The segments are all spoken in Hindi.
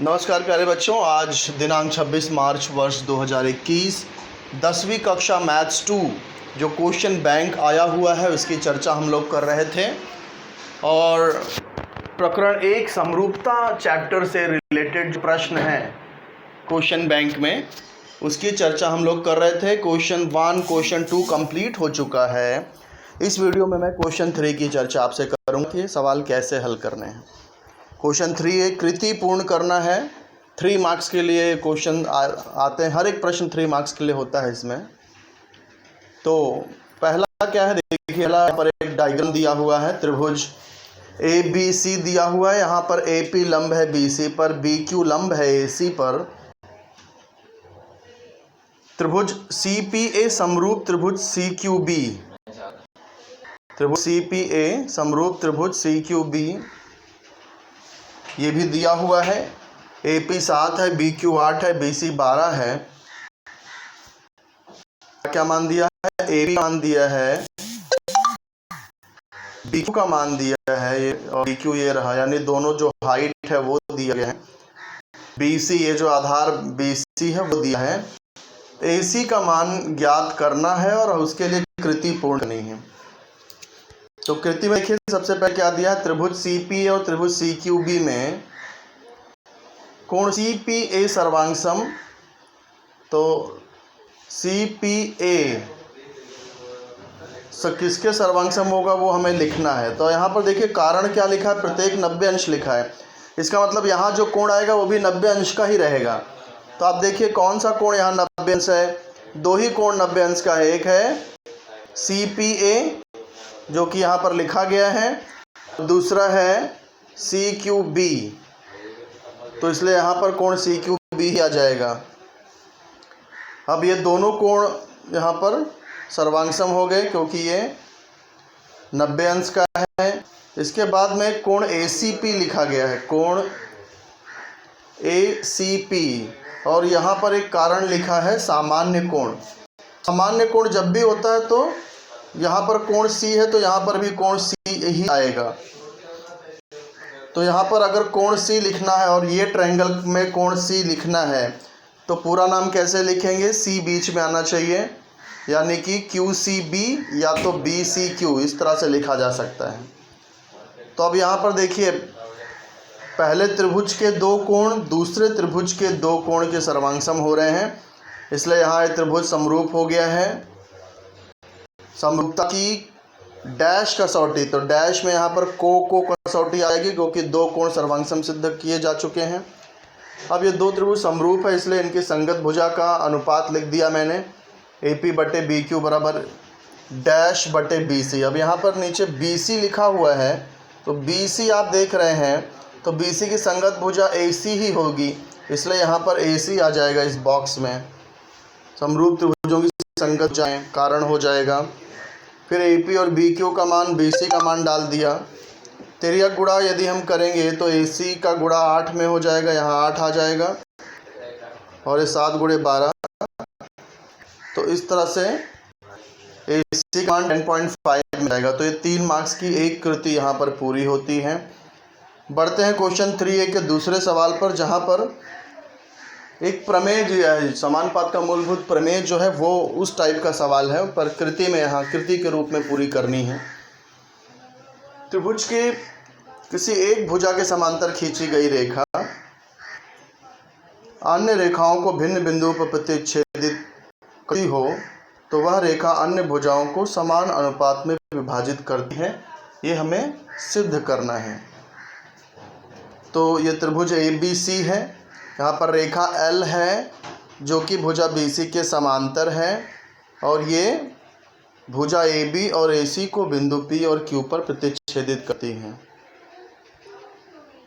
नमस्कार प्यारे बच्चों, आज दिनांक 26 मार्च वर्ष 2021 10वीं कक्षा मैथ्स 2 जो क्वेश्चन बैंक आया हुआ है उसकी चर्चा हम लोग कर रहे थे। और प्रकरण 1 समरूपता चैप्टर से रिलेटेड जो प्रश्न हैं क्वेश्चन बैंक में उसकी चर्चा हम लोग कर रहे थे। क्वेश्चन 1 क्वेश्चन 2 कंप्लीट हो चुका है। इस वीडियो में मैं क्वेश्चन 3 की चर्चा आपसे करूँगा कि सवाल कैसे हल करने हैं। क्वेश्चन 3 एक कृति पूर्ण करना है। 3 मार्क्स के लिए क्वेश्चन आते हैं, हर एक प्रश्न 3 मार्क्स के लिए होता है इसमें। तो पहला क्या है, देखिए पहला पर एक डायग्राम दिया हुआ है, त्रिभुज ए बी सी दिया हुआ है। यहाँ पर ए पी लंब है बी सी पर, बी क्यू लंब है ए सी पर। त्रिभुज सी पी ए समरूप त्रिभुज सी क्यू बी, त्रिभुज सी पी ए समरूप त्रिभुज सी क्यू बी ये भी दिया हुआ है। ए पी 7 है, बी क्यू 8 है, बी सी 12 है। क्या मान दिया है? ए पी मान दिया है, बी क्यू का मान दिया है और बी क्यू ये रहा, यानी दोनों जो हाइट है वो दिया गया है। बी सी ये जो आधार बी सी है वो दिया है। ए सी का मान ज्ञात करना है और उसके लिए कृति पूर्ण करनी है। तो कृति में देखिए सबसे पहले क्या दिया है, त्रिभुज सी पी ए और त्रिभुज सी क्यू बी में कोण सी पी ए सर्वांगसम। तो सी पी ए किसके सर्वांगसम होगा वो हमें लिखना है। तो यहाँ पर देखिए कारण क्या लिखा है, प्रत्येक 90 अंश लिखा है। इसका मतलब यहाँ जो कोण आएगा वो भी 90 अंश का ही रहेगा। तो आप देखिए कौन सा कोण यहाँ 90 अंश है, दो ही कोण 90 अंश का है। एक है सी पी ए जो कि यहाँ पर लिखा गया है, दूसरा है सी क्यू बी। तो इसलिए यहाँ पर कोण सी क्यू बी ही आ जाएगा। अब ये दोनों कोण यहाँ पर सर्वांगसम हो गए क्योंकि ये 90 अंश का है। इसके बाद में कोण ए सी पी लिखा गया है, कोण ए सी पी, और यहाँ पर एक कारण लिखा है सामान्य कोण। सामान्य कोण जब भी होता है तो यहाँ पर कोण सी है तो यहाँ पर भी कोण सी ही आएगा। तो यहाँ पर अगर कोण सी लिखना है और ये ट्रायंगल में कोण सी लिखना है तो पूरा नाम कैसे लिखेंगे, सी बीच में आना चाहिए, यानी कि क्यू सी बी या तो बी सी क्यू, इस तरह से लिखा जा सकता है। तो अब यहाँ पर देखिए पहले त्रिभुज के दो कोण दूसरे त्रिभुज के दो कोण के सर्वांगसम हो रहे हैं, इसलिए यहाँ ये त्रिभुज समरूप हो गया है। समरूपता की डैश कसौटी, तो डैश में यहाँ पर को कसौटी आएगी क्योंकि दो कोण सर्वांगसम सिद्ध किए जा चुके हैं। अब ये दो त्रिभुज समरूप है इसलिए इनकी संगत भुजा का अनुपात लिख दिया मैंने, ए पी बटे बी क्यू बराबर डैश बटे बी सी। अब यहाँ पर नीचे बी सी लिखा हुआ है तो बी सी आप देख रहे हैं तो बी सी की संगत भुजा ए सी ही होगी, इसलिए यहाँ पर ए सी आ जाएगा इस बॉक्स में। समरूप त्रिभुजों की संगत भुजाएं कारण हो जाएगा। फिर ए पी और बी क्यू का मान बी सी का मान डाल दिया। तिर्यक गुणा यदि हम करेंगे तो ए सी का गुणा 8 में हो जाएगा, यहाँ 8 आ जाएगा और ये 7 गुणे 12। तो इस तरह से ए सी का मान 10.5 में आएगा। तो ये 3 मार्क्स की एक कृति यहाँ पर पूरी होती है। बढ़ते हैं क्वेश्चन 3A के दूसरे सवाल पर, जहाँ पर एक प्रमेय जो है समानुपात का मूलभूत प्रमेय जो है वो उस टाइप का सवाल है, पर कृति में यहाँ कृति के रूप में पूरी करनी है। त्रिभुज के किसी एक भुजा के समांतर खींची गई रेखा अन्य रेखाओं को भिन्न बिंदुओं पर प्रतिच्छेदित करती हो तो वह रेखा अन्य भुजाओं को समान अनुपात में विभाजित करती है, ये हमें सिद्ध करना है। तो ये त्रिभुज ए बी सी है, यहाँ पर रेखा L है जो कि भुजा BC के समांतर है और ये भुजा AB और AC को बिंदु P और Q पर प्रतिच्छेदित करती हैं।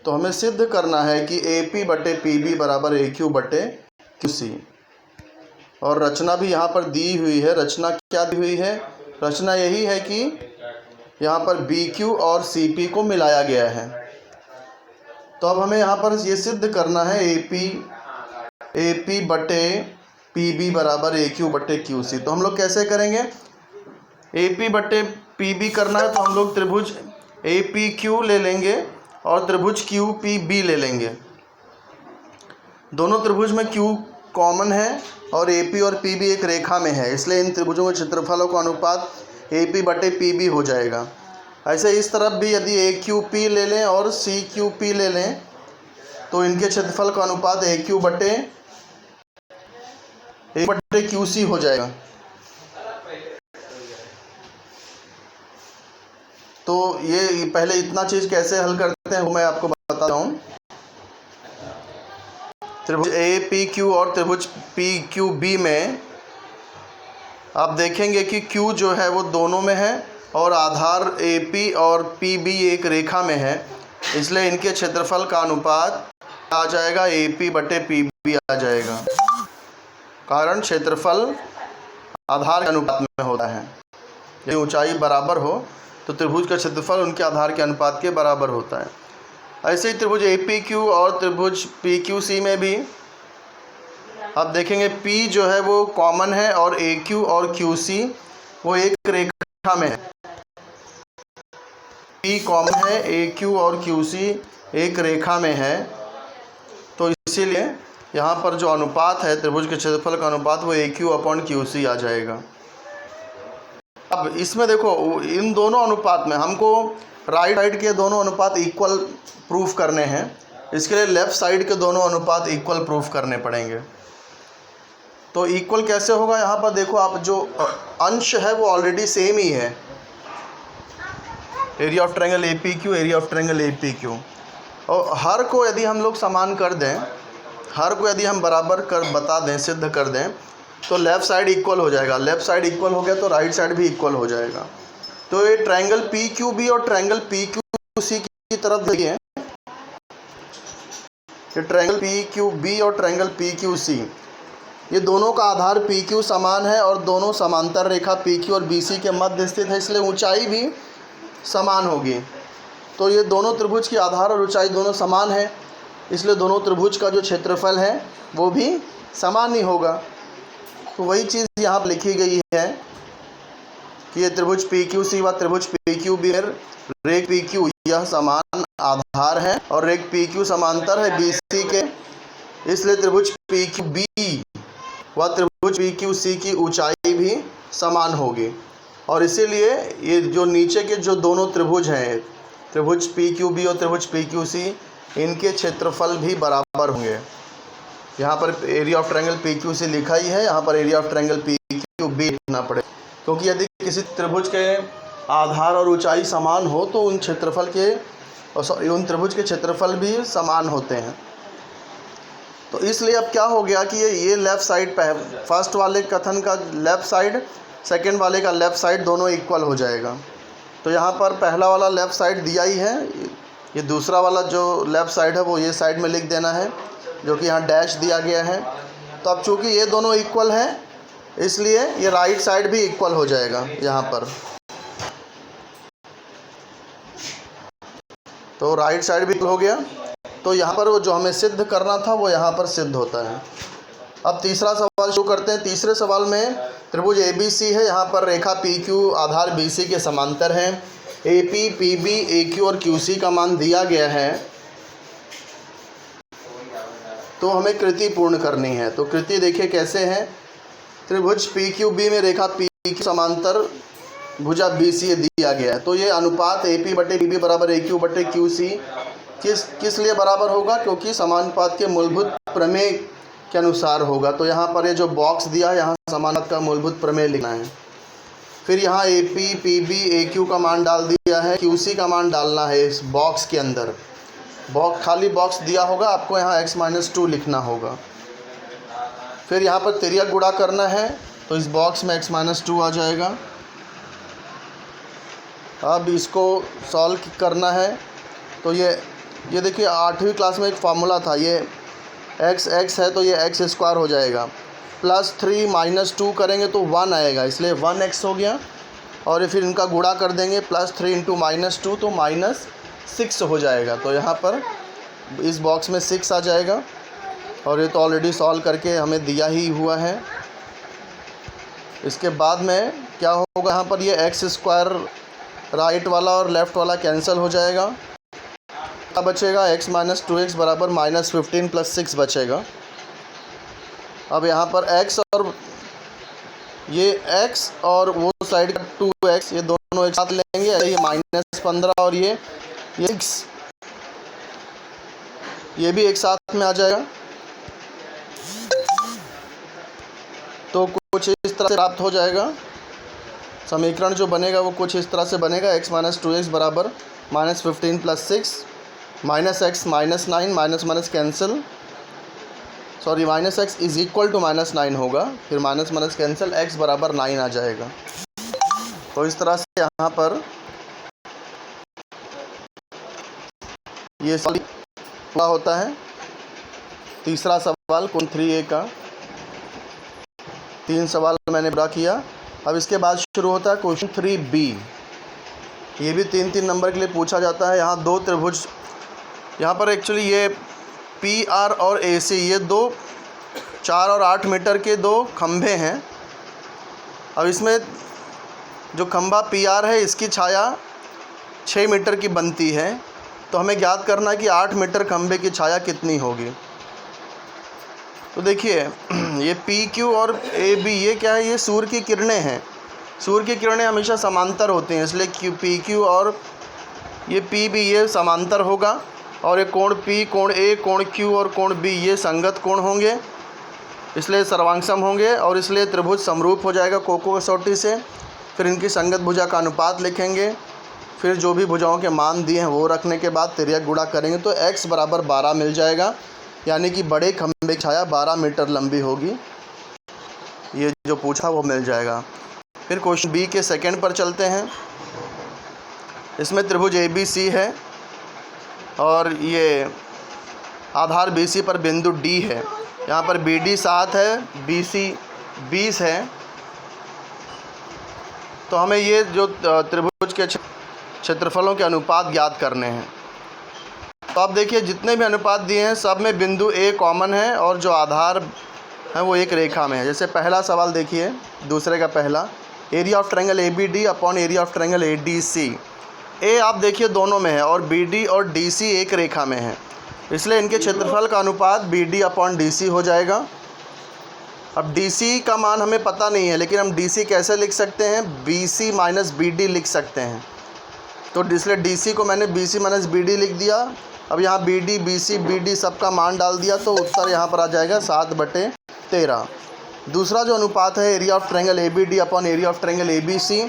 तो हमें सिद्ध करना है कि AP बटे PB बराबर AQ बटे QC। और रचना भी यहाँ पर दी हुई है। रचना क्या दी हुई है, रचना यही है कि यहाँ पर BQ और CP को मिलाया गया है। तो अब हमें यहाँ पर ये सिद्ध करना है AP बटे PB बराबर AQ बटे QC। तो हम लोग कैसे करेंगे, AP बटे PB करना है तो हम लोग त्रिभुज APQ ले लेंगे और त्रिभुज QPB ले लेंगे। दोनों त्रिभुज में क्यू कॉमन है और ए पी और पी बी एक रेखा में है, इसलिए इन त्रिभुजों के क्षेत्रफलों का अनुपात ए पी बटे पी बी हो जाएगा। ऐसे इस तरफ भी यदि ए क्यू पी ले लें और सी क्यू पी ले लें तो इनके क्षेत्रफल का अनुपात ए क्यू बटे क्यू सी हो जाएगा। तो ये पहले इतना चीज़ कैसे हल करते हैं वो मैं आपको बताता हूँ। त्रिभुज ए पी क्यू और त्रिभुज पी क्यू बी में आप देखेंगे कि क्यू जो है वो दोनों में है और आधार ए पी और पी बी एक रेखा में है, इसलिए इनके क्षेत्रफल का अनुपात आ जाएगा ए पी बटे पी बी आ जाएगा। कारण क्षेत्रफल आधार के अनुपात में होता है। यदि ऊंचाई बराबर हो तो त्रिभुज का क्षेत्रफल उनके आधार के अनुपात के बराबर होता है। ऐसे ही त्रिभुज ए पी क्यू और त्रिभुज पी क्यू सी में भी आप देखेंगे पी जो है वो कॉमन है और ए क्यू और क्यू सी वो एक रेखा में है। पी कॉमन है, ए क्यू और क्यू सी एक रेखा में है, तो इसीलिए यहाँ पर जो अनुपात है त्रिभुज के क्षेत्रफल का अनुपात वो ए क्यू अपॉन क्यू सी आ जाएगा। अब इसमें देखो इन दोनों अनुपात में हमको राइट साइड के दोनों अनुपात इक्वल प्रूफ करने हैं, इसके लिए लेफ़्ट साइड के दोनों अनुपात इक्वल प्रूफ करने पड़ेंगे। तो इक्वल कैसे होगा, यहाँ पर देखो आप जो अंश है वो ऑलरेडी सेम ही है, area of triangle A P Q, area of triangle A P Q, और हर को यदि हम लोग समान कर दें, हर को यदि हम बराबर कर बता दें, सिद्ध कर दें, तो लेफ़्ट साइड इक्वल हो जाएगा। लेफ़्ट साइड इक्वल हो गया तो राइट साइड भी इक्वल हो जाएगा। तो ये ट्रायंगल पी क्यू बी और ट्रायंगल पी क्यू सी की तरफ देखिए, ये ट्रायंगल पी क्यू बी और ट्रायंगल पी क्यू सी, ये दोनों का आधार पी क्यू समान है और दोनों समांतर रेखा पी क्यू और बी सी के मध्य स्थित है, इसलिए ऊंचाई भी समान होगी। तो ये दोनों त्रिभुज की आधार और ऊंचाई दोनों समान है, इसलिए दोनों त्रिभुज का जो क्षेत्रफल है वो भी समान ही होगा। तो वही चीज़ यहाँ पर लिखी गई है कि ये त्रिभुज पी क्यू सी व त्रिभुज पी क्यू बी में रेख पी क्यू यह समान आधार है और रेख पी क्यू समांतर है बी सी के, इसलिए त्रिभुज पी क्यू बी व त्रिभुज पी क्यू सी की ऊंचाई भी समान होगी। और इसीलिए ये जो नीचे के जो दोनों त्रिभुज हैं, त्रिभुज पी क्यू बी और त्रिभुज पी क्यू सी, इनके क्षेत्रफल भी बराबर होंगे। यहाँ पर area of triangle P Q C लिखा ही है, यहाँ पर area of triangle P Q B लिखना पड़े, क्योंकि यदि किसी त्रिभुज के आधार और ऊंचाई समान हो तो उन त्रिभुज के क्षेत्रफल भी समान होते हैं। तो इसलिए अब क्या हो गया कि ये लेफ़्ट साइड पे फर्स्ट वाले कथन का लेफ़्ट साइड, सेकंड वाले का लेफ़्ट साइड दोनों इक्वल हो जाएगा। तो यहाँ पर पहला वाला लेफ़्ट साइड दिया ही है, ये दूसरा वाला जो लेफ़्ट साइड है वो ये साइड में लिख देना है, जो कि यहाँ डैश दिया गया है। तो अब चूँकि ये दोनों इक्वल हैं इसलिए ये राइट साइड भी इक्वल हो जाएगा यहाँ पर। तो राइट साइड भी इक्वल हो गया। तो यहाँ पर वो जो हमें सिद्ध करना था वो यहाँ पर सिद्ध होता है। अब तीसरा सवाल शुरू करते हैं। तीसरे सवाल में त्रिभुज ए बी सी है, यहाँ पर रेखा पी क्यू आधार बी सी के समांतर है, A P P B A Q और क्यू सी का मान दिया गया है। तो हमें कृति पूर्ण करनी है। तो कृति देखिए कैसे है, त्रिभुज पी क्यू बी में रेखा पी क्यू समांतर भुजा बी सी दिया गया है। तो ये अनुपात ए पी बटे पी बी बराबर ए क्यू बटे क्यू सी किस लिए बराबर होगा, क्योंकि समानुपात के मूलभूत प्रमेय के अनुसार होगा। तो यहाँ पर ये जो बॉक्स दिया है यहाँ समानुपात का मूलभूत प्रमेय लिखना है। फिर यहाँ A P P B A Q का मान डाल दिया है, क्यू सी का मान डालना है इस बॉक्स के अंदर। खाली बॉक्स दिया होगा, आपको यहाँ x-2 लिखना होगा। फिर यहाँ पर तिर्यक गुणा करना है, तो इस बॉक्स में x-2 आ जाएगा। अब इसको सॉल्व करना है। तो ये देखिए 8वीं क्लास में एक फार्मूला था, ये x है तो ये x² हो जाएगा, +3 -2 करेंगे तो 1 आएगा, इसलिए 1x हो गया। और फिर इनका गुणा कर देंगे, +3 × -2 तो -6 हो जाएगा। तो यहाँ पर इस बॉक्स में 6 आ जाएगा। और ये तो ऑलरेडी सॉल्व करके हमें दिया ही हुआ है। इसके बाद में क्या होगा, यहाँ पर ये x² राइट वाला और लेफ़्ट वाला कैंसिल हो जाएगा। क्या बचेगा, x - 2x बराबर -15 + 6 बचेगा। अब यहाँ पर x और ये x और वो साइड का 2x, ये दोनों एक साथ लेंगे, ये -15 और ये 6, ये भी एक साथ में आ जाएगा। तो कुछ इस तरह से प्राप्त हो जाएगा। समीकरण जो बनेगा वो कुछ इस तरह से बनेगा, x - 2x बराबर -15 + 6 -x -9 minus cancel, sorry -x is equal to -9 होगा, फिर माइनस कैंसिल, x बराबर 9 आ जाएगा। तो इस तरह से यहाँ पर ये पूरा होता है। तीसरा सवाल क्वेश्चन 3A का 3 सवाल मैंने पूरा किया। अब इसके बाद शुरू होता है क्वेश्चन 3B। ये भी 3-3 नंबर के लिए पूछा जाता है। यहाँ दो त्रिभुज, यहाँ पर एक्चुअली ये PR और AC, ये दो 4 और 8 मीटर के दो खंभे हैं। अब इसमें जो खंभा PR है इसकी छाया 6 मीटर की बनती है, तो हमें ज्ञात करना है कि 8 मीटर खंभे की छाया कितनी होगी। तो देखिए ये PQ और AB ये क्या है, ये सूर्य की किरणें हैं। सूर्य की किरणें हमेशा समांतर होती हैं, इसलिए PQ और ये P भी ये समांतर होगा, और ये कोण P, कोण A, कोण Q और कोण B ये संगत कोण होंगे, इसलिए सर्वांगसम होंगे, और इसलिए त्रिभुज समरूप हो जाएगा कोको कसौटी से। फिर इनकी संगत भुजा का अनुपात लिखेंगे, फिर जो भी भुजाओं के मान दिए हैं वो रखने के बाद तिर्यक गुणा करेंगे तो x बराबर 12 मिल जाएगा, यानी कि बड़े खंभे की छाया 12 मीटर लंबी होगी। ये जो पूछा वो मिल जाएगा। फिर क्वेश्चन B के सेकंड पर चलते हैं। इसमें त्रिभुज ABC है और ये आधार BC पर बिंदु D है। यहाँ पर BD 7 है, BC 20 है। तो हमें ये जो त्रिभुज के क्षेत्रफलों के अनुपात ज्ञात करने हैं। तो आप देखिए जितने भी अनुपात दिए हैं सब में बिंदु A कॉमन है और जो आधार है वो एक रेखा में है। जैसे पहला सवाल देखिए, दूसरे का पहला, area of triangle ABD upon area of triangle ADC। A आप देखिए दोनों में है और BD और DC एक रेखा में है, इसलिए इनके क्षेत्रफल का अनुपात BD अपॉन DC हो जाएगा। अब DC का मान हमें पता नहीं है, लेकिन हम DC कैसे लिख सकते हैं, BC - BD लिख सकते हैं। तो इसलिए DC को मैंने BC - BD लिख दिया। अब यहाँ BD, BC, BD सबका मान डाल दिया, तो उत्तर यहाँ पर आ जाएगा 7/13। दूसरा जो अनुपात है area of triangle ABD upon area of triangle ABC,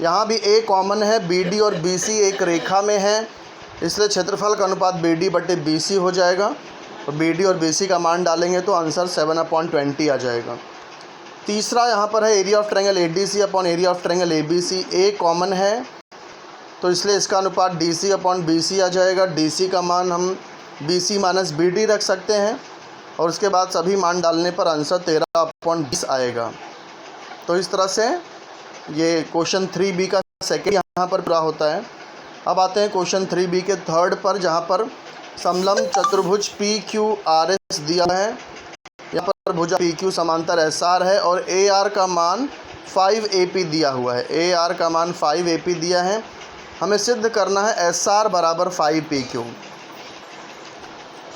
यहाँ भी A कॉमन है, BD और BC एक रेखा में है, इसलिए क्षेत्रफल का अनुपात BD/BC हो जाएगा। और BD और BC का मान डालेंगे तो आंसर 7/20 आ जाएगा। तीसरा यहाँ पर है area of triangle ADC upon area of triangle ABC। A common है, तो इसलिए इसका अनुपात DC/BC आ जाएगा। DC का मान हम BC - BD रख सकते हैं, और उसके बाद सभी मान डालने पर आंसर 13/20 आएगा। तो इस तरह से ये क्वेश्चन 3B का सेकेंड यहाँ पर पूरा होता है। अब आते हैं क्वेश्चन 3B के थर्ड पर, जहाँ पर समलंब चतुर्भुज PQRS दिया है। यहाँ पर भुजा PQ समांतर SR है और AR का मान 5 AP दिया हुआ है। AR का मान 5 AP दिया है। हमें सिद्ध करना है SR बराबर 5 PQ।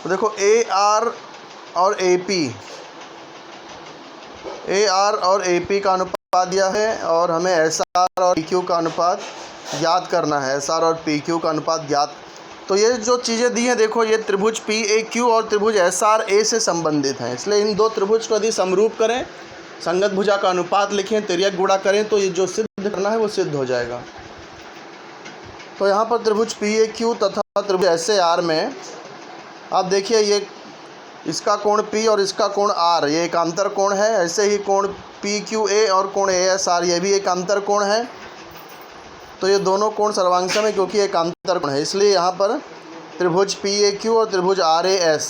तो देखो AR और AP का अनुपात दिया है, और हमें SR और PQ का अनुपात ज्ञात करना है। SR और PQ का अनुपात ज्ञात। तो ये जो चीज़ें दी हैं, देखो ये त्रिभुज PAQ और त्रिभुज SRA से संबंधित हैं, इसलिए इन दो त्रिभुज को यदि समरूप करें, संगत भुजा का अनुपात लिखें, तिर्यक गुणा करें, तो ये जो सिद्ध करना है वो सिद्ध हो जाएगा। तो यहाँ पर त्रिभुज PAQ तथा त्रिभुज SAR में आप देखिए ये इसका कोण P और इसका कोण R, ये एक अंतर कोण है। ऐसे ही कोण PQA और कोण ASR ये भी एक अंतर कोण है। तो ये दोनों कोण सर्वांगसम है क्योंकि एक अंतर कोण है, इसलिए यहाँ पर त्रिभुज PAQ और त्रिभुज RAS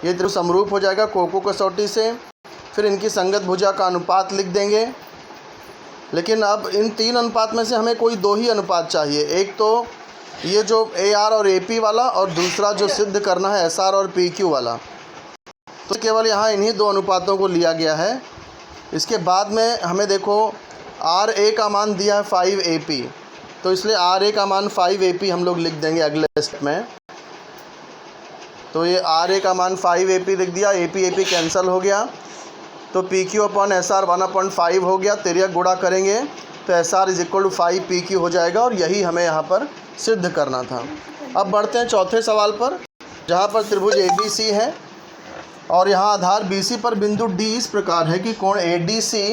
ये त्रिभुज समरूप हो जाएगा कोको कसौटी से। फिर इनकी संगत भुजा का अनुपात लिख देंगे, लेकिन अब इन तीन अनुपात में से हमें कोई दो ही अनुपात चाहिए। एक तो ये जो AR और AP वाला, और दूसरा जो सिद्ध करना है SR और PQ वाला। तो केवल यहाँ इन्हीं दो अनुपातों को लिया गया है। इसके बाद में हमें देखो RA का मान दिया है 5 AP, तो इसलिए RA का मान 5 AP हम लोग लिख देंगे अगले स्टेप में। तो ये RA का मान 5 AP लिख दिया, AP कैंसिल हो गया। तो P Q upon S R 1/5 हो गया, तिर्यक गुणा करेंगे तो S R is equal to 5 P Q हो जाएगा, और यही हमें यहाँ पर सिद्ध करना था। अब बढ़ते हैं चौथे सवाल पर, जहाँ पर त्रिभुज ए बी सी है और यहाँ आधार बी सी पर बिंदु डी इस प्रकार है कि कोण ए डी सी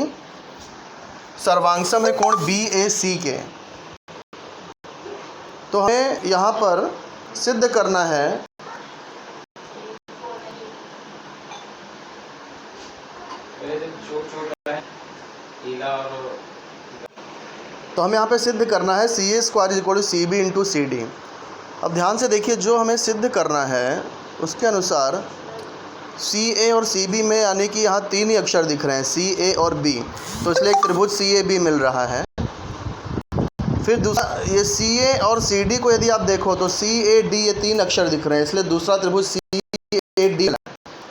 सर्वांगसम है कोण बी ए सी के। तो हमें यहाँ पर सिद्ध करना है सिद्ध करना है C A square is equal to C B into C D. अब ध्यान से देखिए, जो हमें सिद्ध करना है उसके अनुसार सी ए और सी बी में यानी कि यहाँ 3 ही अक्षर दिख रहे हैं, सी ए और बी, तो इसलिए एक त्रिभुज सी ए बी मिल रहा है। फिर दूसरा ये सी ए और सी डी को यदि आप देखो तो सी ए डी ये 3 अक्षर दिख रहे हैं, इसलिए दूसरा त्रिभुज सी ए डी।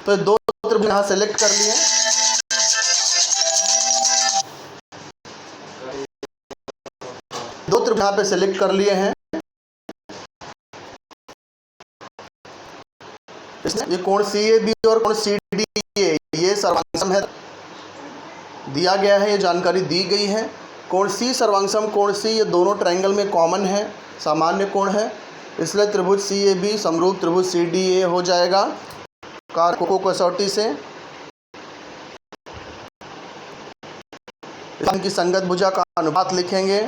तो 2 त्रिभुज यहाँ सेलेक्ट कर लिए, दो त्रिभुज यहाँ पे सेलेक्ट कर लिए हैं। ये कोण सी ए बी और कोण सी डी ए ये सर्वांगसम है, दिया गया है, ये जानकारी दी गई है। कोण सी सर्वांगसम कोण सी ये दोनों ट्रायंगल में कॉमन है, सामान्य कोण है, इसलिए त्रिभुज सी ए बी समरूप त्रिभुज सी डी ए हो जाएगा कारकों कसौटी से। इनकी संगत भुजा का अनुपात लिखेंगे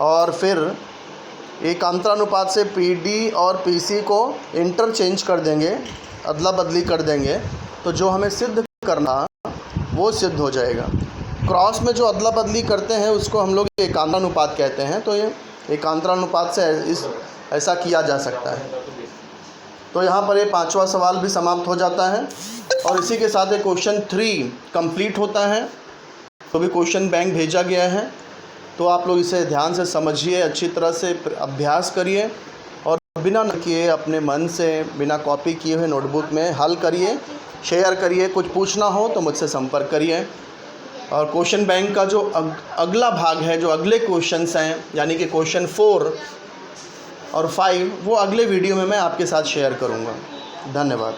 और फिर एकांतरानुपात से PD और PC को इंटरचेंज कर देंगे, अदला बदली कर देंगे, तो जो हमें सिद्ध करना वो सिद्ध हो जाएगा। क्रॉस में जो अदला बदली करते हैं उसको हम लोग एकांतरानुपात कहते हैं, तो ये एकांतरानुपात से ऐसा किया जा सकता है। तो यहाँ पर ये 5वां सवाल भी समाप्त हो जाता है और इसी के साथ ये क्वेश्चन 3 कंप्लीट होता है। तो भी क्वेश्चन बैंक भेजा गया है, तो आप लोग इसे ध्यान से समझिए, अच्छी तरह से अभ्यास करिए और बिना न किए अपने मन से बिना कॉपी किए हुए नोटबुक में हल करिए, शेयर करिए। कुछ पूछना हो तो मुझसे संपर्क करिए। और क्वेश्चन बैंक का जो अगला भाग है, जो अगले क्वेश्चंस हैं यानी कि क्वेश्चन 4 और 5, वो अगले वीडियो में मैं आपके साथ शेयर करूँगा। धन्यवाद।